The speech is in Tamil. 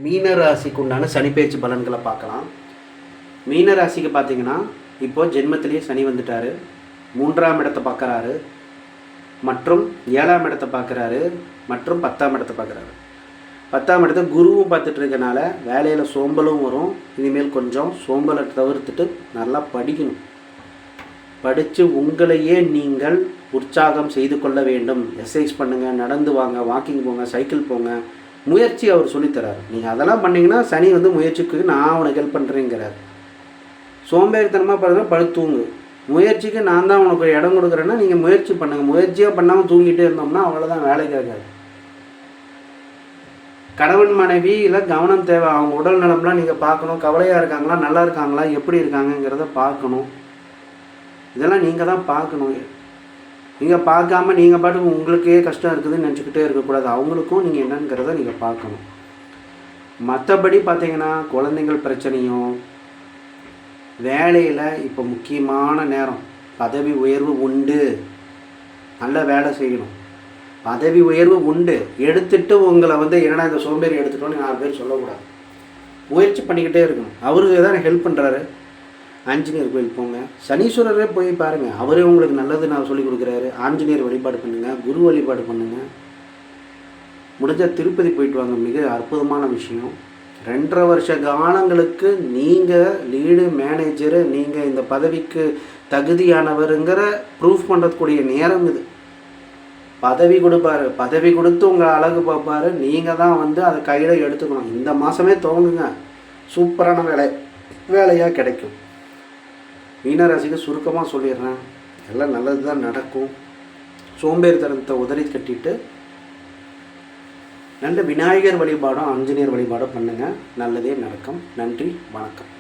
மீன ராசிக்கு உண்டான சனி பயிற்சி பலன்களை பார்க்கலாம். மீன ராசிக்கு பார்த்தீங்கன்னா இப்போது ஜென்மத்திலேயே சனி வந்துட்டார். 3ஆம் இடத்தை பார்க்குறாரு மற்றும் 7ஆம் இடத்தை பார்க்குறாரு மற்றும் 10ஆம் இடத்தை பார்க்குறாரு. 10ஆம் இடத்தை குருவும் பார்த்துட்டு இருக்கனால வேலையில் சோம்பலும் வரும். இனிமேல் கொஞ்சம் சோம்பலை தவிர்த்துட்டு நல்லா படிக்கணும். படித்து உங்களையே நீங்கள் உற்சாகம் செய்து கொள்ள வேண்டும். எக்ஸசைஸ் பண்ணுங்கள், நடந்து வாங்க, வாக்கிங் போங்க, சைக்கிள் போங்க. முயற்சி அவர் சொல்லித்தரார். நீங்கள் அதெல்லாம் பண்ணிங்கன்னா சனி முயற்சிக்கு நான் உனக்கு ஹெல்ப் பண்ணுறேங்கிறார். சோம்பேறித்தனமாக பாருங்கள், படுத்தூங்கு. முயற்சிக்கு நான் தான் உனக்கு இடம் கொடுக்குறேன்னா நீங்கள் முயற்சி பண்ணுங்கள். முயற்சியாக பண்ணாமல் தூங்கிட்டே இருந்தோம்னா அவ்வளோதான், வேலைக்கு ஆகாது. கணவன் மனைவியில் கவனம் தேவை. அவங்க உடல் நலம்லாம் நீங்கள் பார்க்கணும். கவலையாக இருக்காங்களா, நல்லா இருக்காங்களா, எப்படி இருக்காங்கங்கிறத பார்க்கணும். இதெல்லாம் நீங்கள் தான் பார்க்கணும். நீங்கள் பார்க்காம நீங்கள் பாட்டுக்கு உங்களுக்கே கஷ்டம் இருக்குதுன்னு நினச்சிக்கிட்டே இருக்கக்கூடாது. அவங்களுக்கும் நீங்கள் என்னங்கிறத நீங்கள் பார்க்கணும். மற்றபடி பார்த்தீங்கன்னா குழந்தைங்கள் பிரச்சனையும், வேலையில் இப்போ முக்கியமான நேரம், பதவி உயர்வு உண்டு, நல்ல வேலை செய்யணும். பதவி உயர்வு உண்டு, எடுத்துட்டு உங்களை என்னடா இந்த சோம்பேறி எடுத்துட்டோன்னு 4 பேர் சொல்லக்கூடாது. முயற்சி பண்ணிக்கிட்டே இருக்கணும். அவருக்கு எதாவது ஹெல்ப் பண்ணுறாரு. ஆஞ்சநேயர் கோயில் போங்க, சனீஸ்வரரே போய் பாருங்கள், அவரே உங்களுக்கு நல்லது நான் சொல்லி கொடுக்குறாரு. ஆஞ்சநேயர் வழிபாடு பண்ணுங்கள், குரு வழிபாடு பண்ணுங்கள். முடிஞ்சால் திருப்பதி போயிட்டு வாங்க, மிக அற்புதமான விஷயம். 2.5 வருஷ காலங்களுக்கு நீங்கள் லீடு மேனேஜரு, நீங்கள் இந்த பதவிக்கு தகுதியானவருங்கிற ப்ரூஃப் பண்ணுறதுக்கூடிய நேரம் இது. பதவி கொடுப்பாரு, பதவி கொடுத்து உங்கள் அழகு பார்ப்பாரு. நீங்கள் தான் அதை கையில் எடுத்துக்கணும். இந்த மாதமே துவங்குங்க, சூப்பரான வேலையாக கிடைக்கும். மீனராசிக்கு சுருக்கமாக சொல்லிடுறேன், எல்லாம் நல்லது தான் நடக்கும். சோம்பேறித்தனத்தை உதறி கட்டிட்டு நல்ல விநாயகர் வழிபாடும் ஆஞ்சநேயர் வழிபாடும் பண்ணுங்கள், நல்லதே நடக்கும். நன்றி, வணக்கம்.